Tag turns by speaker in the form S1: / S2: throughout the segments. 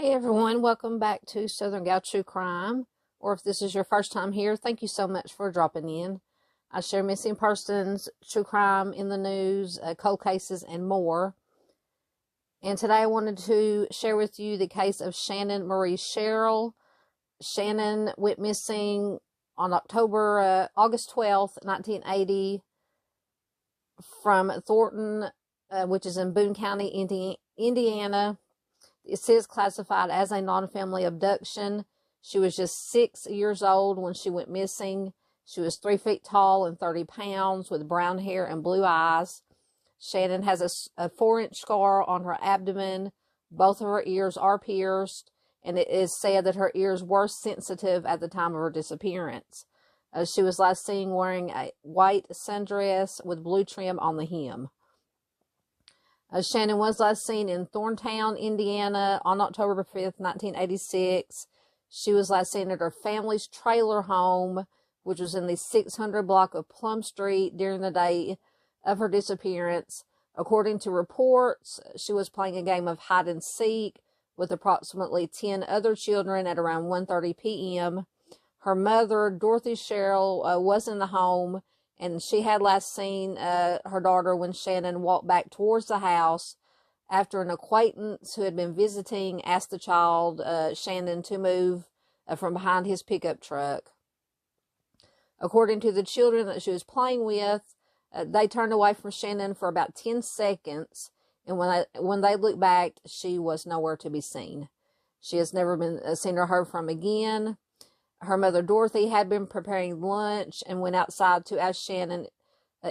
S1: Hey everyone, welcome back to Southern Gal True Crime. Or if this is your first time here, thank you so much for dropping in. I share missing persons, true crime in the news, cold cases, and more. And today I wanted to share with you the case of Shannon Marie Sherrill. Shannon went missing on August 12th, 1980 from Thorntown, which is in Boone County, Indiana. It says classified as a non-family abduction. She was just 6 years old when she went missing. She was 3 feet tall and 30 pounds with brown hair and blue eyes. Shannon has a 4-inch scar on her abdomen. Both of her ears are pierced, and it is said that her ears were sensitive at the time of her disappearance. She was last seen wearing a white sundress with blue trim on the hem. Shannon was last seen in Thorntown, Indiana on October 5th, 1986. She was last seen at her family's trailer home, which was in the 600 block of Plum Street during the day of her disappearance. According to reports, she was playing a game of hide and seek with approximately 10 other children at around 1:30 p.m. Her mother, Dorothy Sherrill, was in the home, and she had last seen her daughter when Shannon walked back towards the house after an acquaintance who had been visiting asked the child, Shannon, to move from behind his pickup truck. According to the children that she was playing with, they turned away from Shannon for about 10 seconds, and when they looked back, she was nowhere to be seen. She has never been seen or heard from again. Her mother, Dorothy, had been preparing lunch and went outside to ask Shannon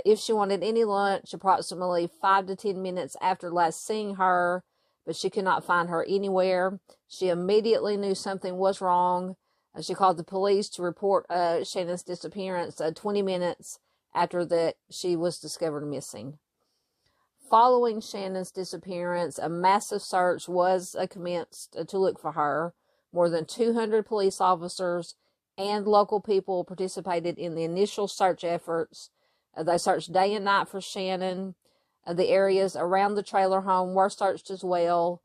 S1: if she wanted any lunch approximately 5 to 10 minutes after last seeing her, but she could not find her anywhere. She immediately knew something was wrong. She called the police to report Shannon's disappearance 20 minutes after that she was discovered missing. Following Shannon's disappearance, a massive search was commenced to look for her. More than 200 police officers and local people participated in the initial search efforts. They searched day and night for Shannon. The areas around the trailer home were searched as well.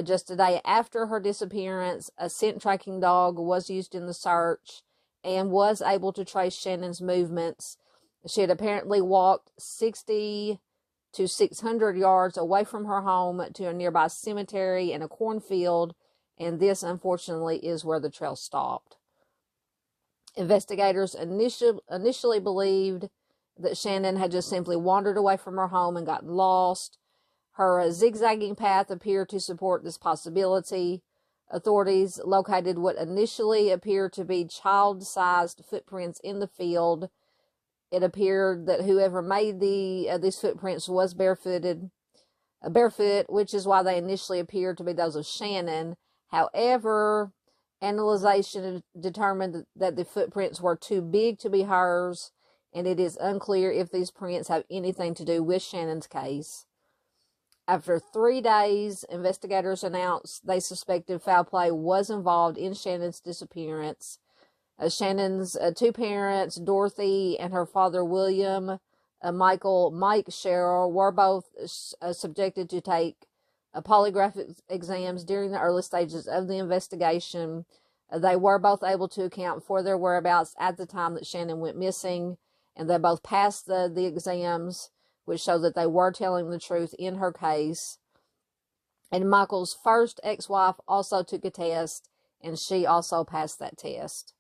S1: Just a day after her disappearance, a scent tracking dog was used in the search and was able to trace Shannon's movements. She had apparently walked 60 to 600 yards away from her home to a nearby cemetery and a cornfield, and this, unfortunately, is where the trail stopped. Investigators initially believed that Shannon had just simply wandered away from her home and gotten lost. Her zigzagging path appeared to support this possibility. Authorities located what initially appeared to be child-sized footprints in the field. It appeared that whoever made these footprints was barefoot, which is why they initially appeared to be those of Shannon. However, analyzation determined that the footprints were too big to be hers, and it is unclear if these prints have anything to do with Shannon's case. After 3 days, investigators announced they suspected foul play was involved in Shannon's disappearance. Shannon's 2 parents, Dorothy, and her father, William Mike Sherrill, were both subjected to take polygraph exams during the early stages of the investigation. They were both able to account for their whereabouts at the time that Shannon went missing, and they both passed the exams, which showed that they were telling the truth in her case. And Michael's first ex-wife also took a test, and she also passed that test.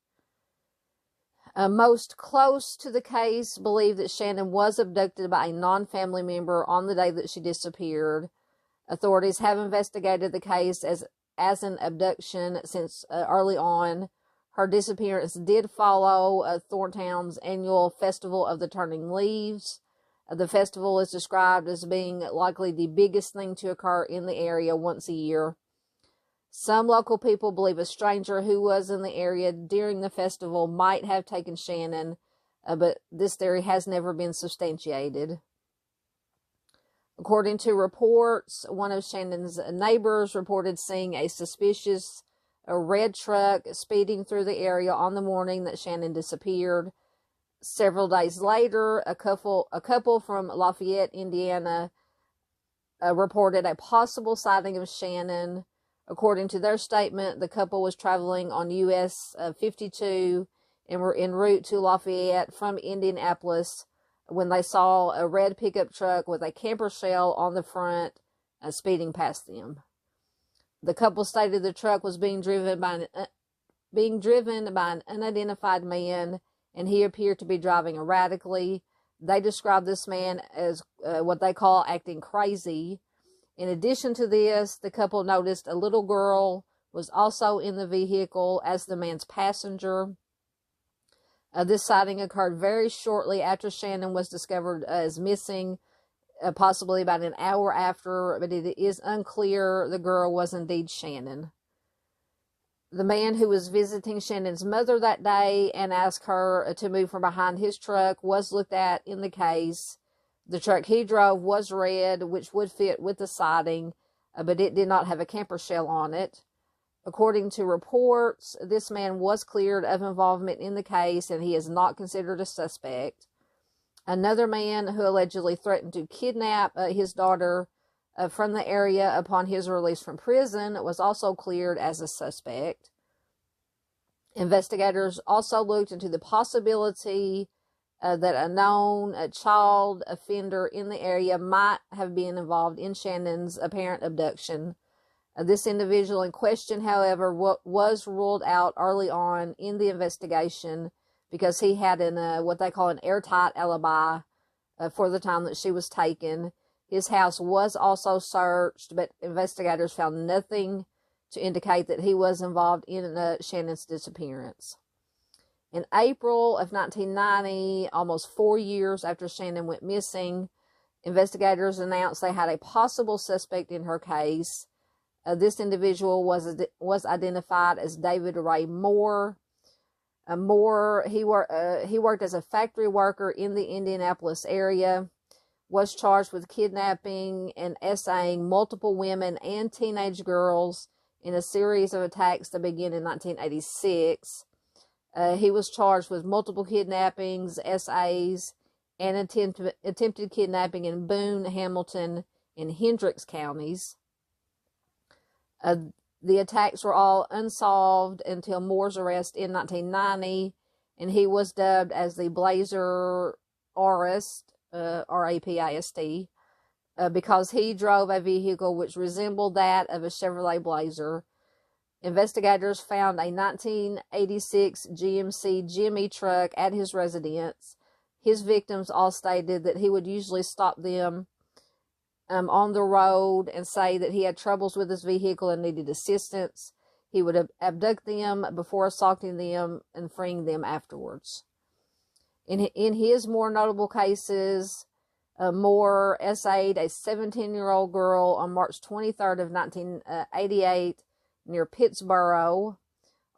S1: Most close to the case believe that Shannon was abducted by a non-family member on the day that she disappeared. Authorities have investigated the case as an abduction since early on. Her disappearance did follow Thorntown's annual Festival of the Turning Leaves. The festival is described as being likely the biggest thing to occur in the area once a year. Some local people believe a stranger who was in the area during the festival might have taken Shannon, but this theory has never been substantiated. According to reports, one of Shannon's neighbors reported seeing a suspicious red truck speeding through the area on the morning that Shannon disappeared. Several days later, a couple from Lafayette, Indiana, reported a possible sighting of Shannon. According to their statement, the couple was traveling on US 52 and were en route to Lafayette from Indianapolis when they saw a red pickup truck with a camper shell on the front speeding past them. The couple stated the truck was being driven by an unidentified man, and he appeared to be driving erratically. They described this man as what they call acting crazy. In addition to this, the couple noticed a little girl was also in the vehicle as the man's passenger. This sighting occurred very shortly after Shannon was discovered as missing, possibly about an hour after, but it is unclear the girl was indeed Shannon. The man who was visiting Shannon's mother that day and asked her to move from behind his truck was looked at in the case. The truck he drove was red, which would fit with the sighting, but it did not have a camper shell on it. According to reports, this man was cleared of involvement in the case, and he is not considered a suspect. Another man who allegedly threatened to kidnap his daughter from the area upon his release from prison was also cleared as a suspect. Investigators also looked into the possibility that a known child offender in the area might have been involved in Shannon's apparent abduction. This individual in question, however, was ruled out early on in the investigation because he had what they call an airtight alibi for the time that she was taken. His house was also searched, but investigators found nothing to indicate that he was involved in Shannon's disappearance. In April of 1990, almost 4 years after Shannon went missing, investigators announced they had a possible suspect in her case. This individual was identified as David Ray Moore. He worked as a factory worker in the Indianapolis area, was charged with kidnapping and essaying multiple women and teenage girls in a series of attacks that began in 1986. He was charged with multiple kidnappings, essays, and attempted kidnapping in Boone, Hamilton, and Hendricks counties. The attacks were all unsolved until Moore's arrest in 1990, and he was dubbed as the Blazer Arist, Rapist, because he drove a vehicle which resembled that of a Chevrolet Blazer. Investigators found a 1986 GMC Jimmy truck at his residence. His victims all stated that he would usually stop them on the road and say that he had troubles with his vehicle and needed assistance. He would abduct them before assaulting them and freeing them afterwards. In his more notable cases, Moore essayed a 17-year-old girl on March 23rd of 1988 near Pittsburgh.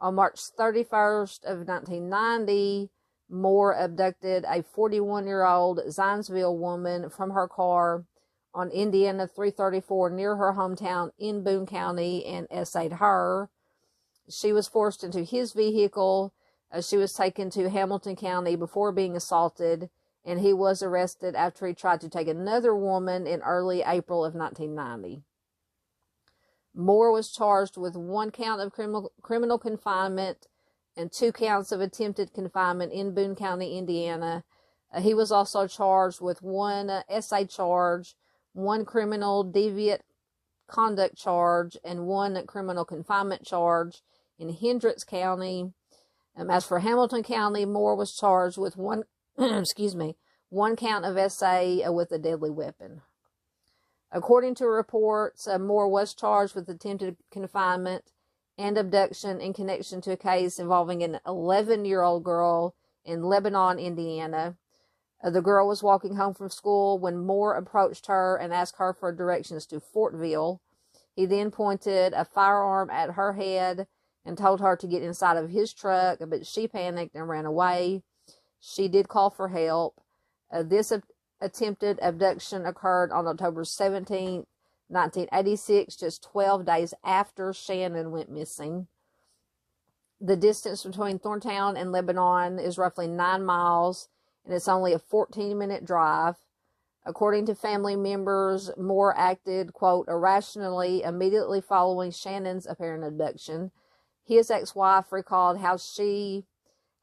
S1: On March 31st of 1990, Moore abducted a 41-year-old Zionsville woman from her car on Indiana 334 near her hometown in Boone County and essayed her. She was forced into his vehicle. She was taken to Hamilton County before being assaulted, and he was arrested after he tried to take another woman in early April of 1990. Moore was charged with 1 count of criminal confinement and 2 counts of attempted confinement in Boone County, Indiana. He was also charged with 1 essay charge, 1 criminal deviant conduct charge, and 1 criminal confinement charge in Hendricks County. As for Hamilton County, Moore was charged with 1 count of essay with a deadly weapon. According to reports, Moore was charged with attempted confinement and abduction in connection to a case involving an 11-year-old girl in Lebanon, Indiana. The girl was walking home from school when Moore approached her and asked her for directions to Fortville. He then pointed a firearm at her head and told her to get inside of his truck, but she panicked and ran away. She did call for help. This attempted abduction occurred on October 17, 1986, just 12 days after Shannon went missing. The distance between Thorntown and Lebanon is roughly 9 miles, and it's only a 14-minute drive. According to family members, Moore acted, quote, irrationally immediately following Shannon's apparent abduction. His ex-wife recalled how she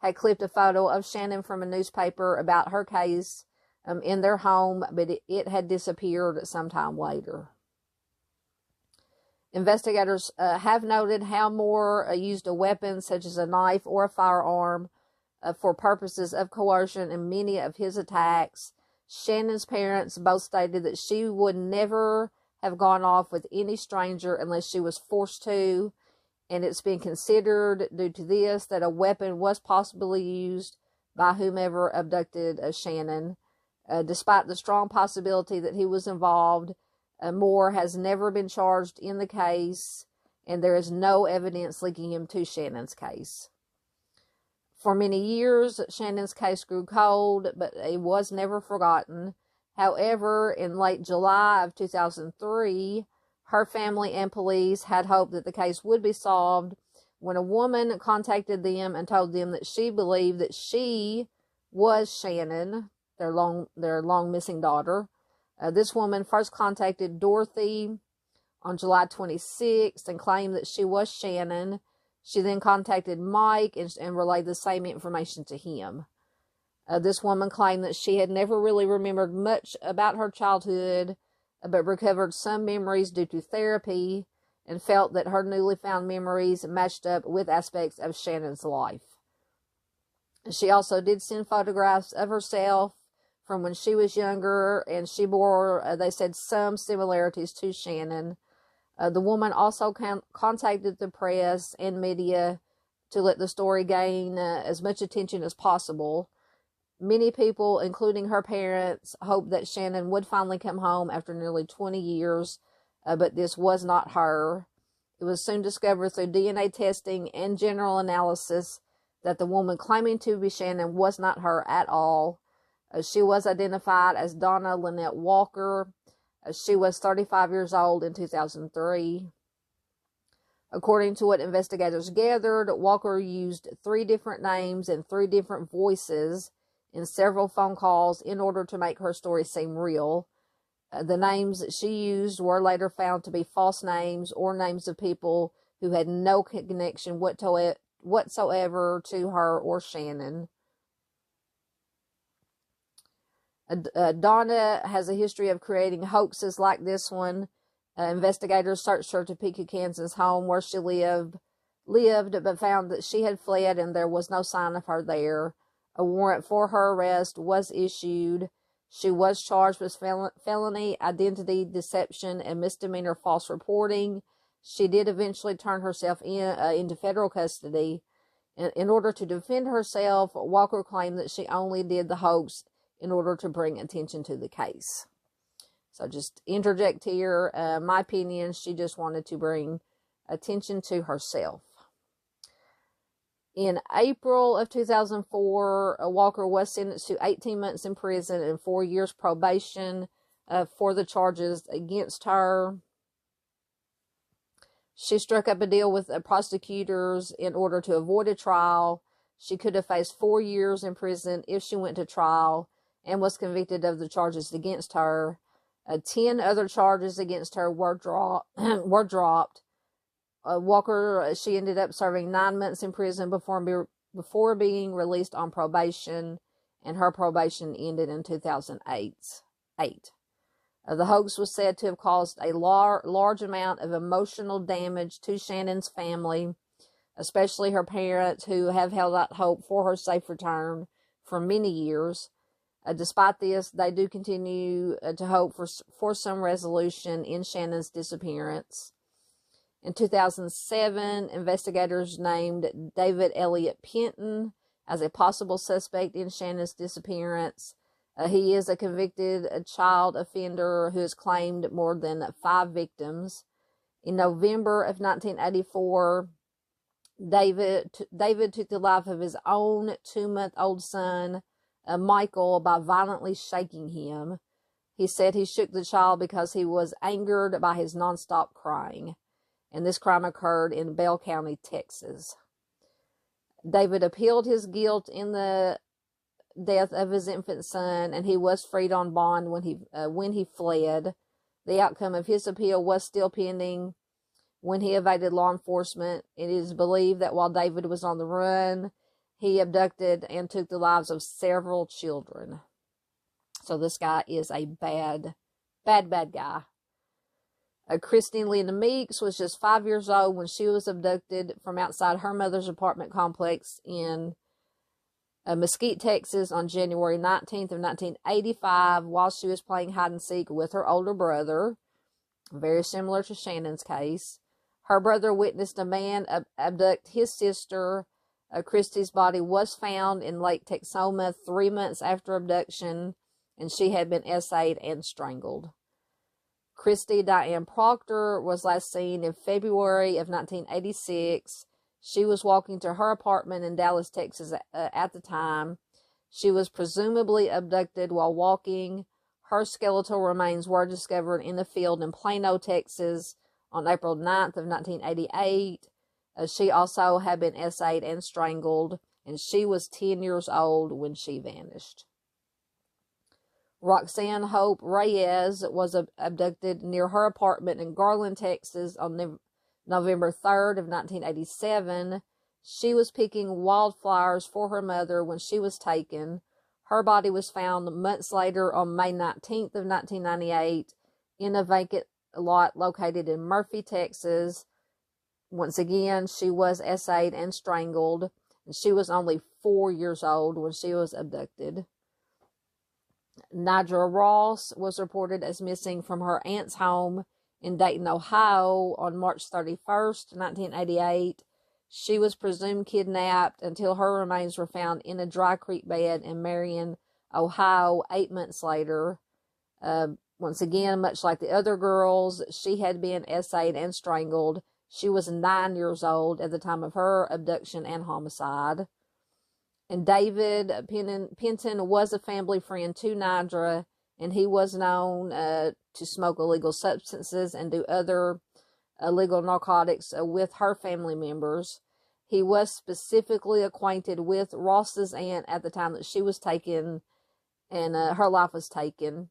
S1: had clipped a photo of Shannon from a newspaper about her case in their home, but it had disappeared sometime later. Investigators have noted how Moore used a weapon such as a knife or a firearm for purposes of coercion in many of his attacks. Shannon's parents both stated that she would never have gone off with any stranger unless she was forced to, and it's been considered due to this that a weapon was possibly used by whomever abducted Shannon. Despite the strong possibility that he was involved, Moore has never been charged in the case, and there is no evidence linking him to Shannon's case. For many years, Shannon's case grew cold, but it was never forgotten. However, in late July of 2003, her family and police had hoped that the case would be solved when a woman contacted them and told them that she believed that she was Shannon, their long missing daughter. This woman first contacted Dorothy on July 26th and claimed that she was Shannon. She then contacted Mike and relayed the same information to him. This woman claimed that she had never really remembered much about her childhood, but recovered some memories due to therapy, and felt that her newly found memories matched up with aspects of Shannon's life. She also did send photographs of herself from when she was younger, and she bore, they said, some similarities to Shannon. The woman also contacted the press and media to let the story gain as much attention as possible. Many people, including her parents, hoped that Shannon would finally come home after nearly 20 years, but this was not her. It was soon discovered through DNA testing and general analysis that the woman claiming to be Shannon was not her at all. She was identified as Donna Lynette Walker. She was 35 years old in 2003. According to what investigators gathered, Walker used 3 different names and 3 different voices in several phone calls in order to make her story seem real. The names that she used were later found to be false names or names of people who had no connection whatsoever to her or Shannon. Donna has a history of creating hoaxes like this one. Investigators searched her Topeka, Kansas home where she lived, but found that she had fled and there was no sign of her there. A warrant for her arrest was issued. She was charged with felony identity deception and misdemeanor false reporting. She did eventually turn herself into federal custody. In order to defend herself, Walker claimed that she only did the hoax in order to bring attention to the case. So just interject here, my opinion, she just wanted to bring attention to herself. In April of 2004, Walker was sentenced to 18 months in prison and 4 years probation for the charges against her. She struck up a deal with prosecutors in order to avoid a trial. She could have faced 4 years in prison if she went to trial and was convicted of the charges against her. 10 other charges against her were dropped. Walker, she ended up serving 9 months in prison before being released on probation, and her probation ended in 2008. The hoax was said to have caused a large amount of emotional damage to Shannon's family, especially her parents, who have held out hope for her safe return for many years. Despite this, they do continue to hope for some resolution in Shannon's disappearance. In 2007, investigators named David Elliott Penton as a possible suspect in Shannon's disappearance. He is a convicted child offender who has claimed more than 5 victims. In November of 1984, David took the life of his own 2-month-old son, Michael, by violently shaking him. He said he shook the child because he was angered by his nonstop crying. And this crime occurred in Bell County, Texas. David appealed his guilt in the death of his infant son, and he was freed on bond when he fled. The outcome of his appeal was still pending when he evaded law enforcement. It is believed that while David was on the run, he abducted and took the lives of several children. So this guy is a bad guy. Christine Linda Meeks was just 5 years old when she was abducted from outside her mother's apartment complex in Mesquite, Texas on January 19th of 1985 while she was playing hide and seek with her older brother, very similar to Shannon's case. Her brother witnessed a man abduct his sister. Christy's body was found in Lake Texoma 3 months after abduction, and she had been essayed and strangled. Christy Diane Proctor was last seen in February of 1986. She was walking to her apartment in Dallas, Texas at the time. She was presumably abducted while walking. Her skeletal remains were discovered in a field in Plano, Texas on April 9th of 1988. She also had been essayed and strangled, and she was 10 years old when she vanished. Roxanne Hope Reyes was abducted near her apartment in Garland, Texas on November 3rd of 1987. She was picking wildflowers for her mother when she was taken. Her body was found months later on May 19th of 1998 in a vacant lot located in Murphy, Texas. Once again, she was essayed and strangled. She was only 4 years old when she was abducted. Nigel Ross was reported as missing from her aunt's home in Dayton, Ohio on March 31st, 1988. She was presumed kidnapped until her remains were found in a dry creek bed in Marion, Ohio, 8 months later. Once again, much like the other girls, she had been essayed and strangled. She was 9 years old at the time of her abduction and homicide. And David Penton was a family friend to Nidra, and he was known to smoke illegal substances and do other illegal narcotics with her family members. He was specifically acquainted with Ross's aunt at the time that she was taken and her life was taken.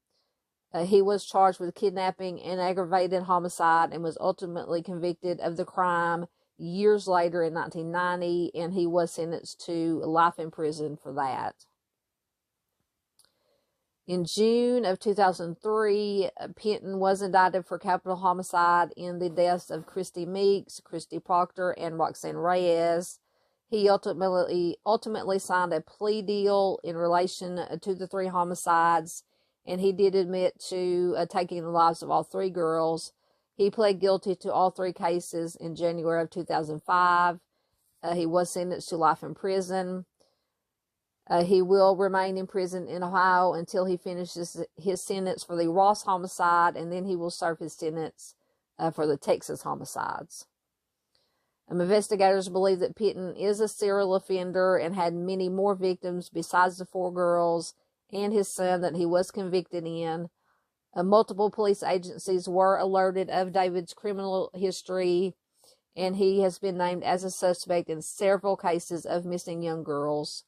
S1: He was charged with kidnapping and aggravated homicide and was ultimately convicted of the crime years later in 1990, and he was sentenced to life in prison for that. In June of 2003, Penton was indicted for capital homicide in the deaths of Christy Meeks, Christy Proctor, and Roxanne Reyes. He ultimately signed a plea deal in relation to the 3 homicides, and he did admit to taking the lives of all 3 girls. He pled guilty to all 3 cases in January of 2005. He was sentenced to life in prison. He will remain in prison in Ohio until he finishes his sentence for the Ross homicide, and then he will serve his sentence for the Texas homicides. Investigators believe that Penton is a serial offender and had many more victims besides the 4 girls and his son that he was convicted in. Multiple police agencies were alerted of David's criminal history, and he has been named as a suspect in several cases of missing young girls.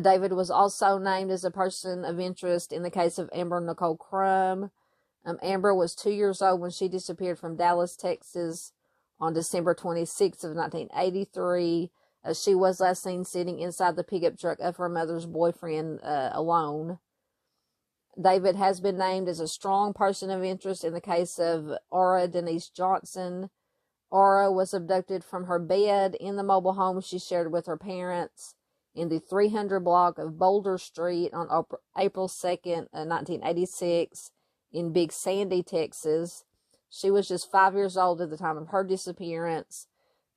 S1: David was also named as a person of interest in the case of Amber Nicole Crum. Amber was 2 years old when she disappeared from Dallas, Texas on December 26th of 1983. She was last seen sitting inside the pickup truck of her mother's boyfriend alone. David has been named as a strong person of interest in the case of Aura Denise Johnson. Aura was abducted from her bed in the mobile home she shared with her parents in the 300 block of Boulder Street on April 2nd, 1986 in Big Sandy, Texas. She was just 5 years old at the time of her disappearance.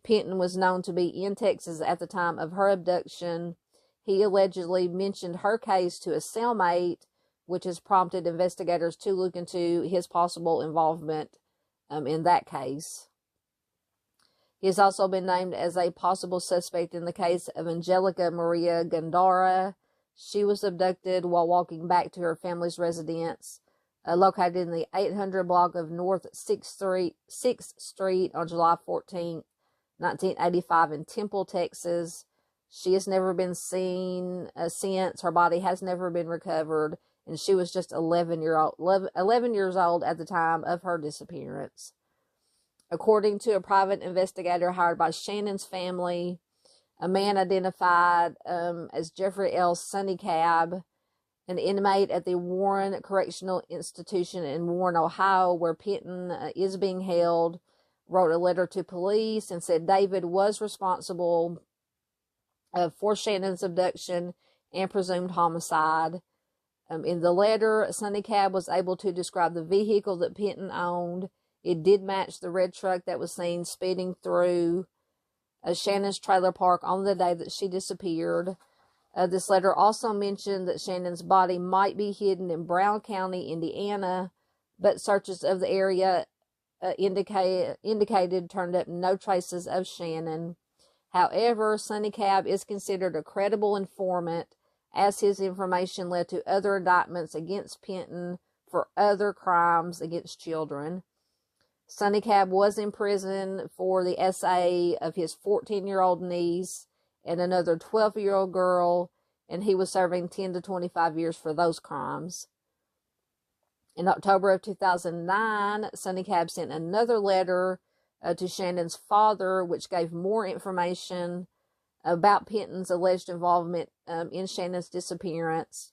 S1: Penton was known to be in Texas at the time of her abduction. He allegedly mentioned her case to a cellmate, which has prompted investigators to look into his possible involvement in that case. He has also been named as a possible suspect in the case of Angelica Maria Gandara. She was abducted while walking back to her family's residence, located in the 800 block of North 6th Street on July 14, 1985 in Temple, Texas. She has never been seen since. Her body has never been recovered, and she was just 11 years old at the time of her disappearance. According to a private investigator hired by Shannon's family, a man identified as Jeffrey L. Sunnycab, an inmate at the Warren Correctional Institution in Warren, Ohio, where Penton is being held, wrote a letter to police and said David was responsible for Shannon's abduction and presumed homicide. In the letter, Sunnycab was able to describe the vehicle that Penton owned. It did match the red truck that was seen speeding through Shannon's trailer park on the day that she disappeared. This letter also mentioned that Shannon's body might be hidden in Brown County, Indiana, but searches of the area indicated turned up no traces of Shannon. However, Sunnycab is considered a credible informant, as his information led to other indictments against Penton for other crimes against children. Sunnycab was in prison for the SA of his 14-year-old niece and another 12-year-old girl, and he was serving 10 to 25 years for those crimes. In October of 2009, Sunnycab sent another letter to Shannon's father, which gave more information about Penton's alleged involvement in Shannon's disappearance.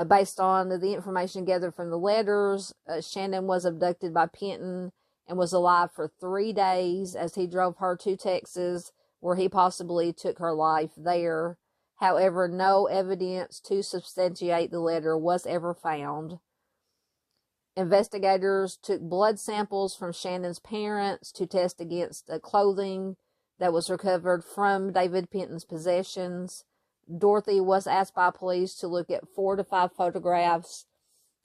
S1: Based on the information gathered from the letters, Shannon was abducted by Penton and was alive for 3 days as he drove her to Texas, where he possibly took her life there. However, no evidence to substantiate the letter was ever found. Investigators took blood samples from Shannon's parents to test against clothing that was recovered from David Penton's possessions. Dorothy was asked by police to look at 4 to 5 photographs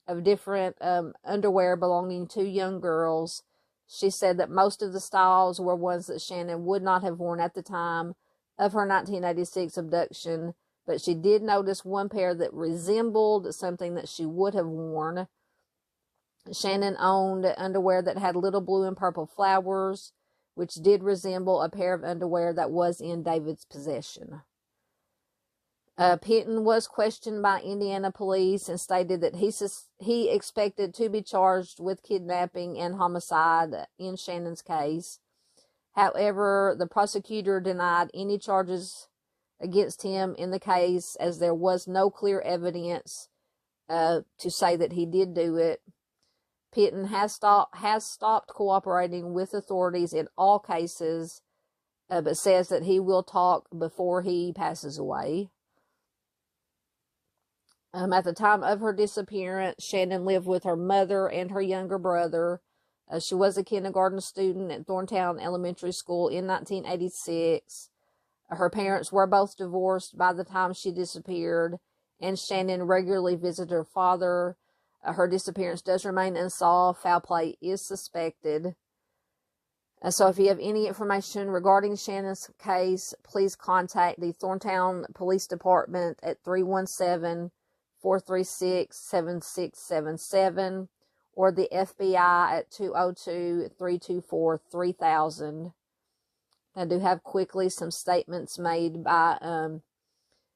S1: of different underwear belonging to young girls. She said that most of the styles were ones that Shannon would not have worn at the time of her 1986 abduction, but she did notice one pair that resembled something that she would have worn. Shannon owned underwear that had little blue and purple flowers, which did resemble a pair of underwear that was in David's possession. Penton was questioned by Indiana police and stated that he expected to be charged with kidnapping and homicide in Shannon's case. However, the prosecutor denied any charges against him in the case, as there was no clear evidence to say that he did do it. Penton has stopped cooperating with authorities in all cases, but says that he will talk before he passes away. At the time of her disappearance, Shannon lived with her mother and her younger brother. She was a kindergarten student at Thorntown Elementary School in 1986. Her parents were both divorced by the time she disappeared, and Shannon regularly visited her father. Her disappearance does remain unsolved. Foul play is suspected. So if you have any information regarding Shannon's case, please contact the Thorntown Police Department at 317-436-7677 or the FBI at 202-324-3000. I do have quickly some statements made by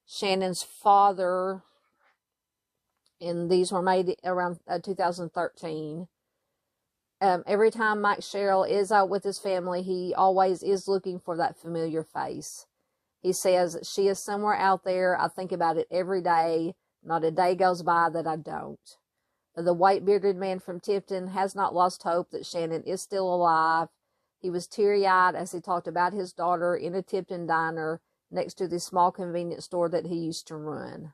S1: Shannon's father, and these were made around 2013. Every time Mike Sherrill is out with his family, he always is looking for that familiar face. He says, "She is somewhere out there. I think about it every day. Not a day goes by that I don't." The white-bearded man from Tipton has not lost hope that Shannon is still alive. He was teary-eyed as he talked about his daughter in a Tipton diner next to the small convenience store that he used to run.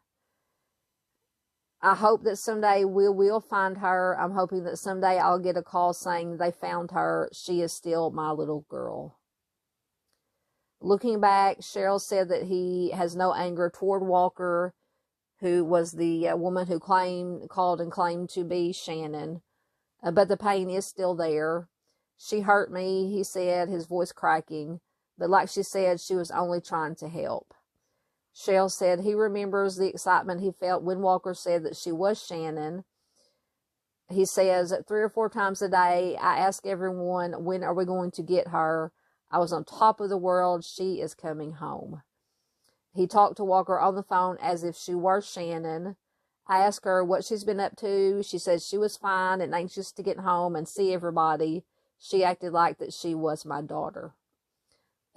S1: I hope that someday we will find her. I'm hoping that someday I'll get a call saying they found her. She is still my little girl. Looking back, Sherrill said that he has no anger toward Walker, who was the woman who called and claimed to be Shannon. But the pain is still there. "She hurt me," he said, his voice cracking. But like she said, she was only trying to help. Sherrill said he remembers the excitement he felt when Walker said that she was Shannon. He says, 3 or 4 times a day, I ask everyone, when are we going to get her? I was on top of the world. She is coming home. He talked to Walker on the phone as if she were Shannon. I asked her what she's been up to. She said she was fine and anxious to get home and see everybody. She acted like that she was my daughter.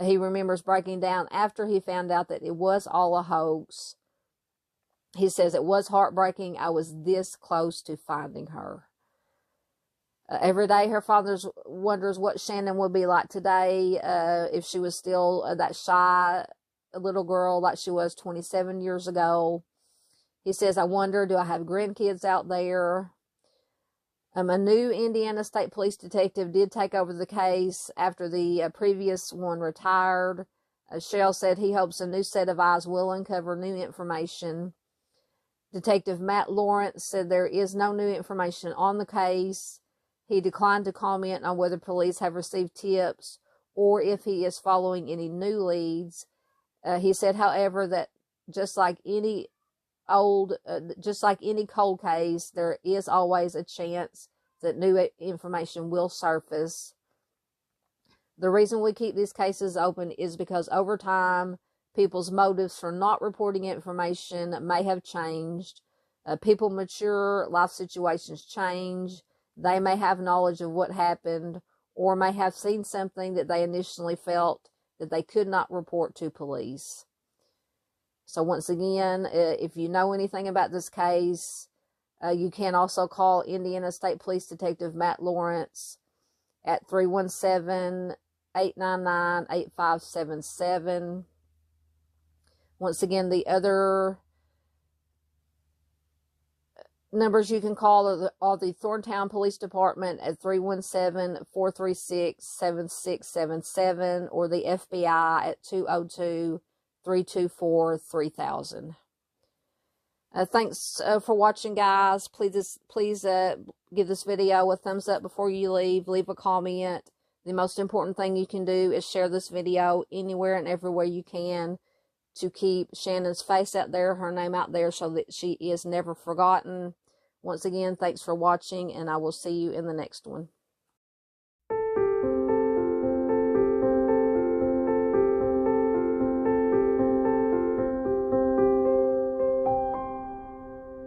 S1: He remembers breaking down after he found out that it was all a hoax. He says, it was heartbreaking. I was this close to finding her. Every day her father wonders what Shannon would be like today, if she was still that shy little girl like she was 27 years ago. He says, I wonder, do I have grandkids out there? A new Indiana State Police detective did take over the case after the previous one retired. Sherrill said he hopes a new set of eyes will uncover new information. Detective Matt Lawrence said there is no new information on the case. He declined to comment on whether police have received tips or if he is following any new leads. He said, however, that just like any cold case, there is always a chance that new information will surface. The reason we keep these cases open is because over time, people's motives for not reporting information may have changed. People mature, life situations change. They may have knowledge of what happened or may have seen something that they initially felt that they could not report to police. So once again, if you know anything about this case, you can also call Indiana State Police Detective Matt Lawrence at 317-899-8577. Once again, the other numbers you can call are the Thorntown Police Department at 317-436-7677 or the FBI at 202-324-3000. Thanks for watching, guys. Please give this video a thumbs up before you leave. Leave a comment. The most important thing you can do is share this video anywhere and everywhere you can to keep Shannon's face out there, her name out there, so that she is never forgotten. Once again, thanks for watching, and I will see you in the next one.